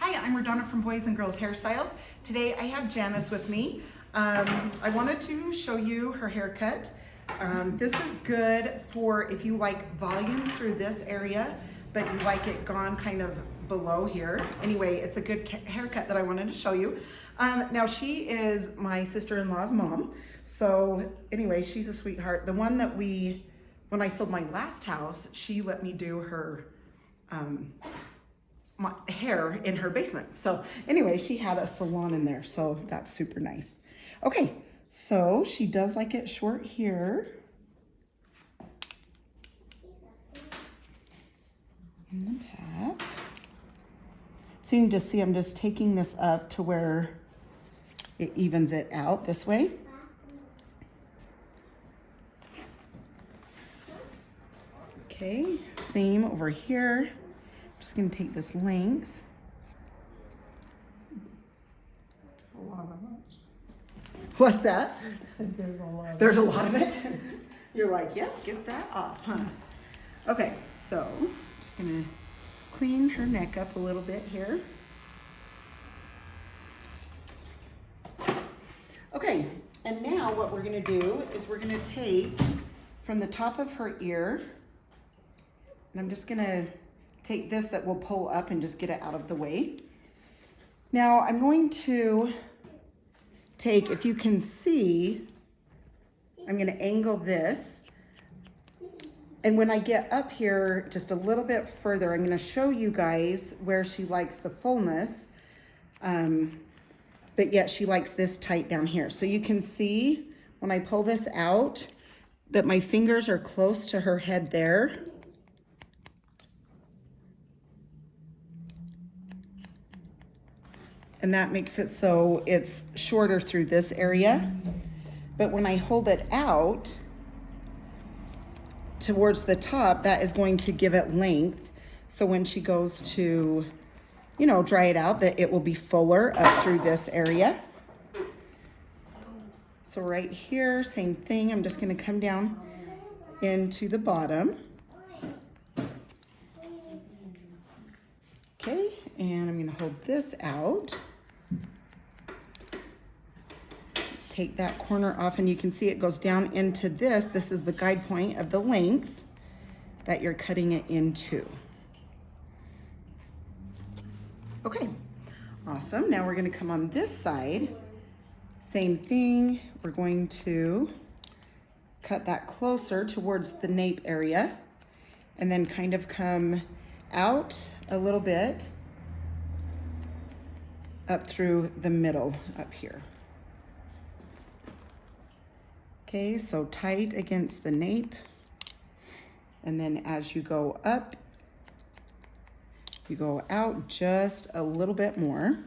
Hi, I'm RaDona from Boys and Girls Hairstyles. Today I have Janice with me. I wanted to show you her haircut. This is good for if you like volume through this area, but you like it gone kind of below here. Anyway, it's a good haircut that I wanted to show you. Now she is my sister-in-law's mom. So anyway, she's a sweetheart. The one that when I sold my last house, she let me do her my hair in her basement. So anyway, she had a salon in there, so that's super nice. Okay, so she does like it short here. In the back. So you can just see I'm just taking this up to where it evens it out this way. Okay, same over here. Just gonna take this length. What's that? There's a lot of it. You're like, yeah, get that off, huh? Okay, so just gonna clean her neck up a little bit here. Okay, and now what we're gonna do is we're gonna take from the top of her ear, and I'm just gonna take this that will pull up and just get it out of the way. Now I'm going to take, if you can see, I'm gonna angle this. And when I get up here just a little bit further, I'm gonna show you guys where she likes the fullness, but yet she likes this tight down here. So you can see when I pull this out that my fingers are close to her head there. And that makes it so it's shorter through this area. But when I hold it out towards the top, that is going to give it length. So when she goes to, you know, dry it out, that it will be fuller up through this area. So right here, same thing. I'm just gonna come down into the bottom. Okay, and I'm gonna hold this out. Take that corner off, and you can see it goes down into this. This is the guide point of the length that you're cutting it into. Okay, awesome. Now we're gonna come on this side. Same thing, we're going to cut that closer towards the nape area and then kind of come out a little bit up through the middle up here. Okay, so tight against the nape. And then as you go up, you go out just a little bit more.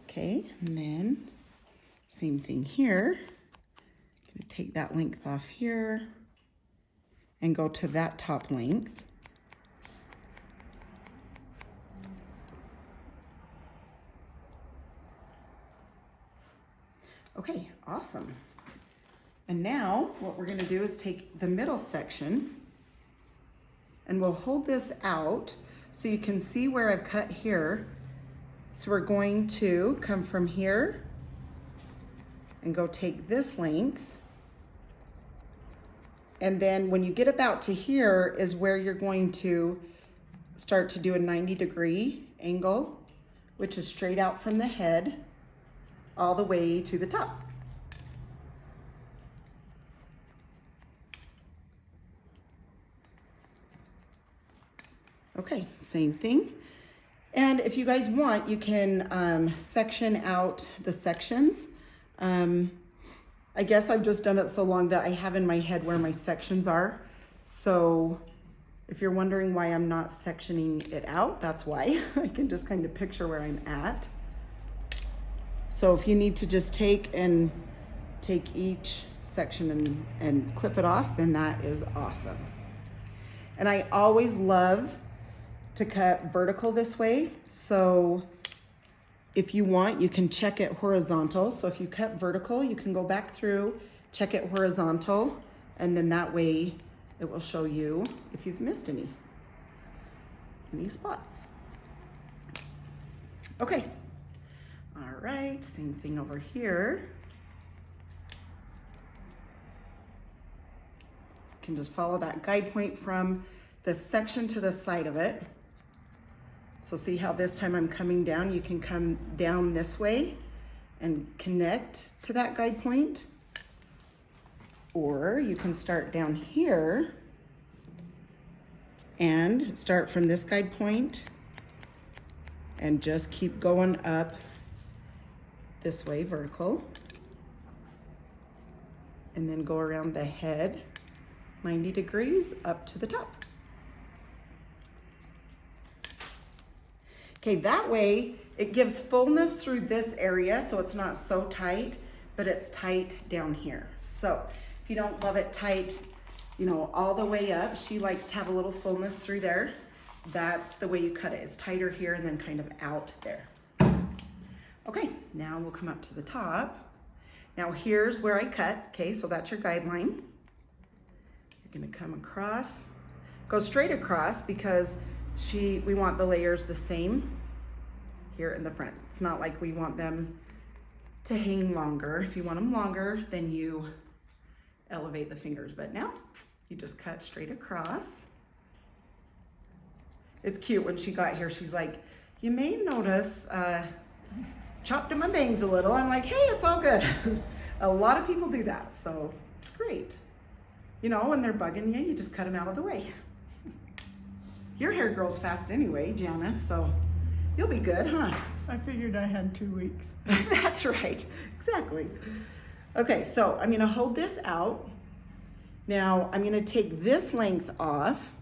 Okay, and then same thing here. Gonna take that length off here and go to that top length. Okay, awesome. And now what we're gonna do is take the middle section and we'll hold this out so you can see where I've cut here. So we're going to come from here and go take this length. And then when you get about to here is where you're going to start to do a 90-degree angle, which is straight out from the head all the way to the top. Okay, same thing. And if you guys want, you can section out the sections. I guess I've just done it so long that I have in my head where my sections are. So if you're wondering why I'm not sectioning it out, that's why. I can just kind of picture where I'm at. So if you need to just take each section and clip it off, then that is awesome. And I always love to cut vertical this way. So if you want, you can check it horizontal. So if you cut vertical, you can go back through, check it horizontal, and then that way it will show you if you've missed any spots. Okay. All right, same thing over here. You can just follow that guide point from the section to the side of it. So see how this time I'm coming down? You can come down this way and connect to that guide point. Or you can start down here and start from this guide point and just keep going up this way, vertical. And then go around the head 90 degrees up to the top. Okay, that way it gives fullness through this area, so it's not so tight, but it's tight down here. So if you don't love it tight, you know, all the way up, she likes to have a little fullness through there. That's the way you cut it, is tighter here and then kind of out there. Okay, now we'll come up to the top. Now here's where I cut, okay, so that's your guideline. You're gonna come across, go straight across because we want the layers the same here in the front. It's not like we want them to hang longer. If you want them longer, then you elevate the fingers, but now you just cut straight across. It's cute, when she got here, she's like, you may notice, chopped in my bangs a little. I'm like, hey, it's all good. A lot of people do that, so it's great. You know, when they're bugging you, you just cut them out of the way. Your hair grows fast anyway, Janice, so you'll be good, huh? I figured I had 2 weeks. That's right, exactly. Okay, so I'm gonna hold this out. Now I'm gonna take this length off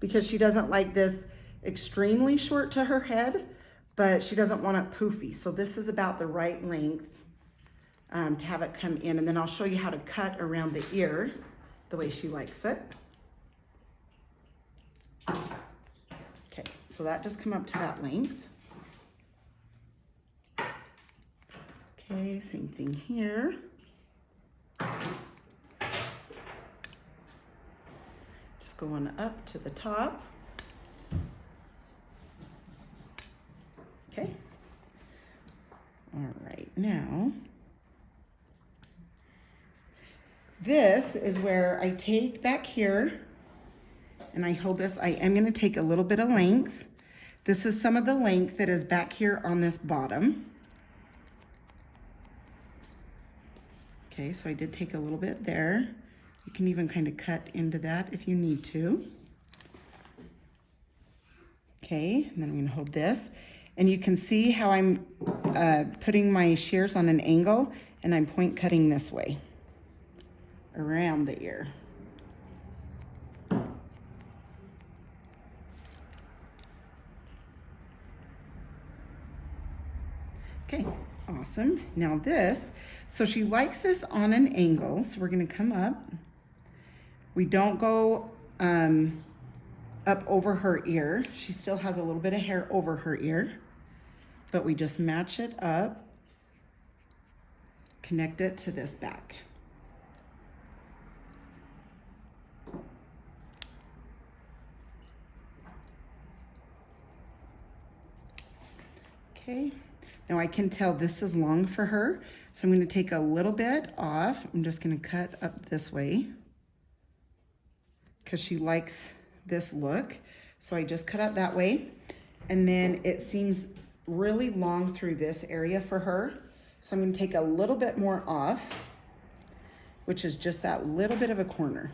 because she doesn't like this extremely short to her head, but she doesn't want it poofy. So this is about the right length to have it come in, and then I'll show you how to cut around the ear the way she likes it. Okay, so that just come up to that length. Okay, same thing here. Just going up to the top. Okay. All right, now, this is where I take back here and I hold this. I am gonna take a little bit of length. This is some of the length that is back here on this bottom. Okay, so I did take a little bit there. You can even kind of cut into that if you need to. Okay, and then I'm gonna hold this. And you can see how I'm putting my shears on an angle, and I'm point cutting this way around the ear. Okay, awesome. Now this, so she likes this on an angle, so we're gonna come up. We don't go up over her ear. She still has a little bit of hair over her ear, but we just match it up, connect it to this back. Okay. Now I can tell this is long for her, so I'm going to take a little bit off. I'm just going to cut up this way because she likes this look. So I just cut out that way, and then it seems really long through this area for her. So I'm going to take a little bit more off, which is just that little bit of a corner.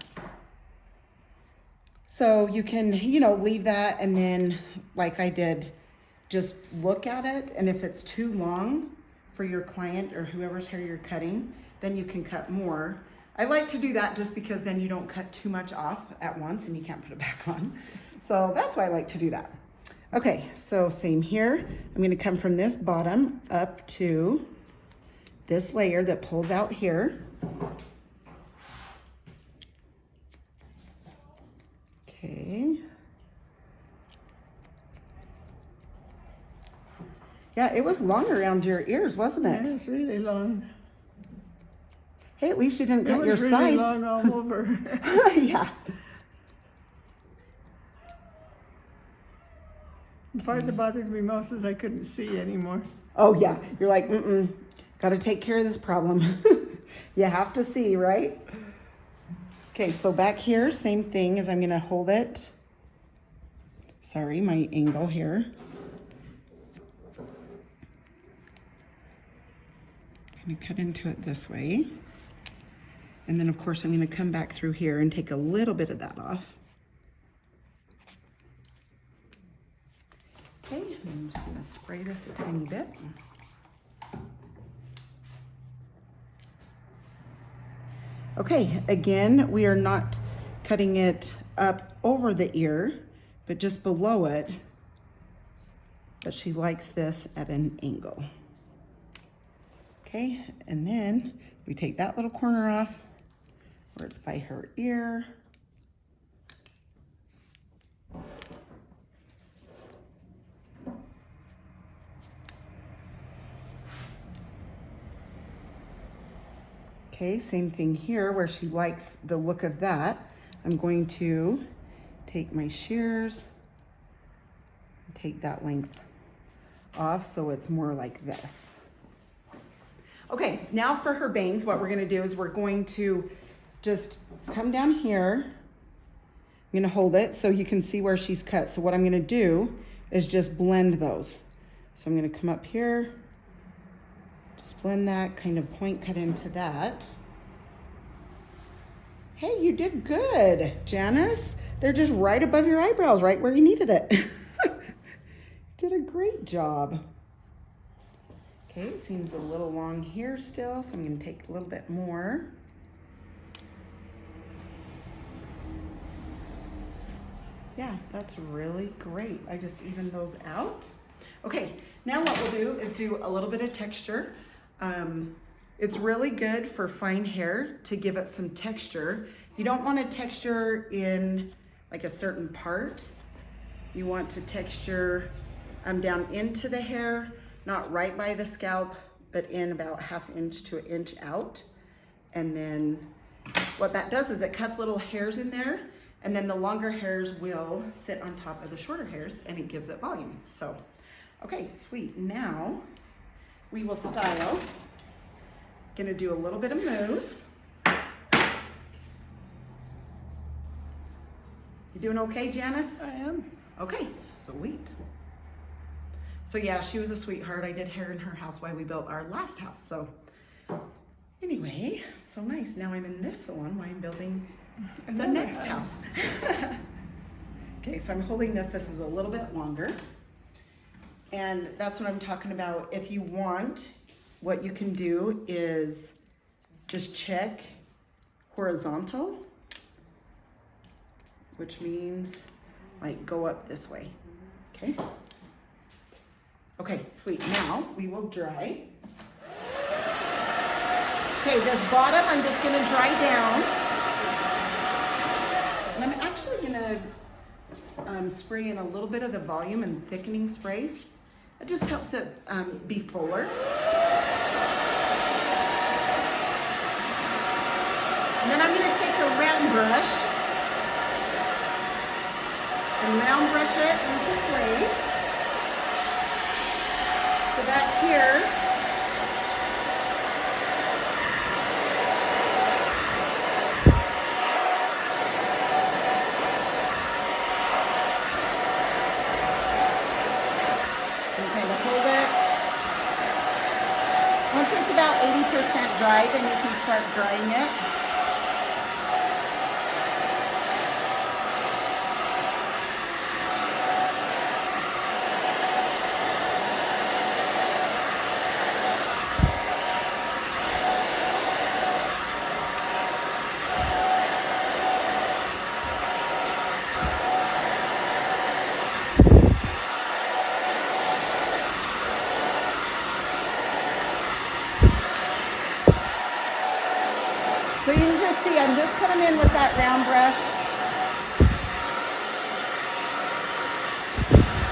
So you can, you know, leave that, and then like I did, just look at it, and if it's too long for your client or whoever's hair you're cutting, then you can cut more. I like to do that just because then you don't cut too much off at once and you can't put it back on. So that's why I like to do that. Okay, so same here. I'm gonna come from this bottom up to this layer that pulls out here. Okay. Yeah, it was long around your ears, wasn't it? Yeah, it's really long. Hey, at least you didn't cut your sides. It was really long all over. Yeah. The part that bothered me most is I couldn't see anymore. Oh yeah, you're like, got to take care of this problem. You have to see, right? Okay, so back here, same thing as I'm gonna hold it. Sorry, my angle here. Gonna cut into it this way. And then of course I'm gonna come back through here and take a little bit of that off. Okay, I'm just gonna spray this a tiny bit. Okay, again, we are not cutting it up over the ear, but just below it. But she likes this at an angle. Okay, and then we take that little corner off where it's by her ear. Okay, same thing here where she likes the look of that. I'm going to take my shears, and take that length off so it's more like this. Okay, now for her bangs, what we're gonna do is we're going to just come down here. I'm gonna hold it so you can see where she's cut. So what I'm gonna do is just blend those. So I'm gonna come up here, just blend that, kind of point cut into that. Hey, you did good, Janice. They're just right above your eyebrows, right where you needed it. Did a great job. Okay, it seems a little long here still, so I'm gonna take a little bit more. Yeah, that's really great. I just evened those out. Okay, now what we'll do is do a little bit of texture. It's really good for fine hair to give it some texture. You don't want to texture in like a certain part. You want to texture down into the hair, not right by the scalp, but in about 1/2 inch to 1 inch out. And then what that does is it cuts little hairs in there, and then the longer hairs will sit on top of the shorter hairs and it gives it volume. So, okay, sweet. Now we will style. Gonna do a little bit of mousse. You doing okay, Janice? I am. Okay, sweet. So yeah, she was a sweetheart. I did hair in her house while we built our last house. So anyway, so nice. Now I'm in this salon while I'm building the next house. Okay, so I'm holding this. This is a little bit longer. And that's what I'm talking about. If you want, what you can do is just check horizontal, which means like go up this way, okay? Okay, sweet, now we will dry. Okay, this bottom I'm just gonna dry down. And I'm actually gonna spray in a little bit of the volume and thickening spray. It just helps it be fuller. And then I'm going to take a round brush and round brush it into place. So back here, and kind of hold it. Once it's about 80% dry, then you can start drying it. So you can just see, I'm just coming in with that round brush.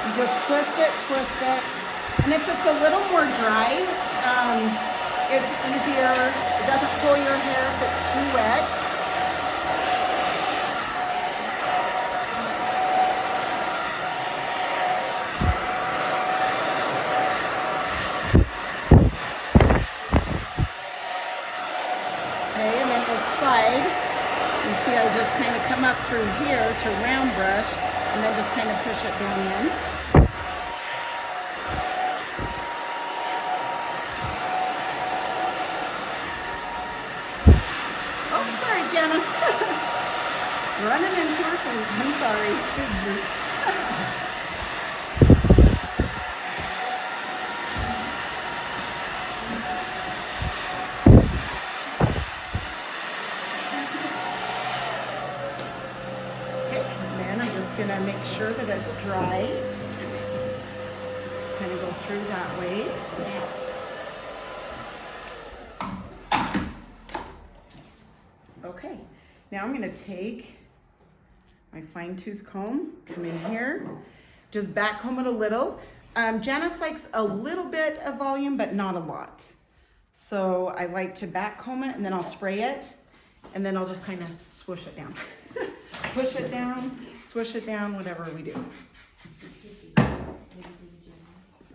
You just twist it. And if it's a little more dry, it's easier. It doesn't pull your hair if it's too wet. see I just kind of come up through here to round brush and then just kind of push it down in. Oh, sorry, Janice. Running into her feet. I'm sorry. Gonna make sure that it's dry. Just kind of go through that way. Okay, now I'm gonna take my fine tooth comb, come in here, just back comb it a little. Janice likes a little bit of volume, but not a lot. So I like to back comb it and then I'll spray it and then I'll just kind of swoosh it down. Push it down, swish it down, whatever we do.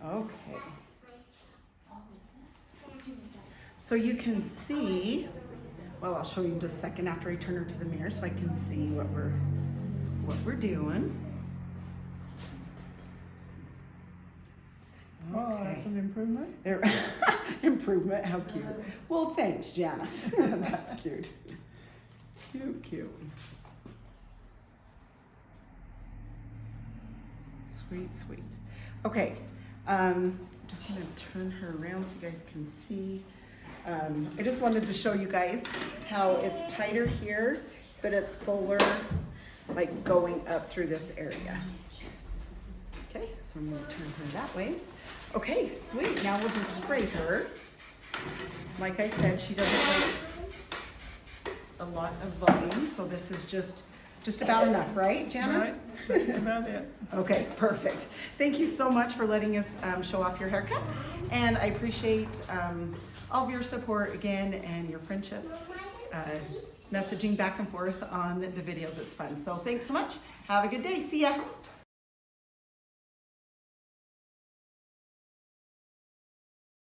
Okay. So you can see, well, I'll show you in just a second after I turn her to the mirror so I can see what we're doing. Oh, that's an improvement. Improvement, how cute. Well, thanks, Janice. That's cute. Cute, cute. Sweet, sweet. Okay, just gonna turn her around so you guys can see. I just wanted to show you guys how it's tighter here, but it's fuller, like going up through this area. Okay, so I'm gonna turn her that way. Okay, sweet, now we'll just spray her. Like I said, she doesn't like a lot of volume, so this is just about enough, right, Janice? Right, that's about it. Okay, perfect. Thank you so much for letting us show off your haircut. And I appreciate all of your support again and your friendships, messaging back and forth on the videos. It's fun. So thanks so much. Have a good day. See ya.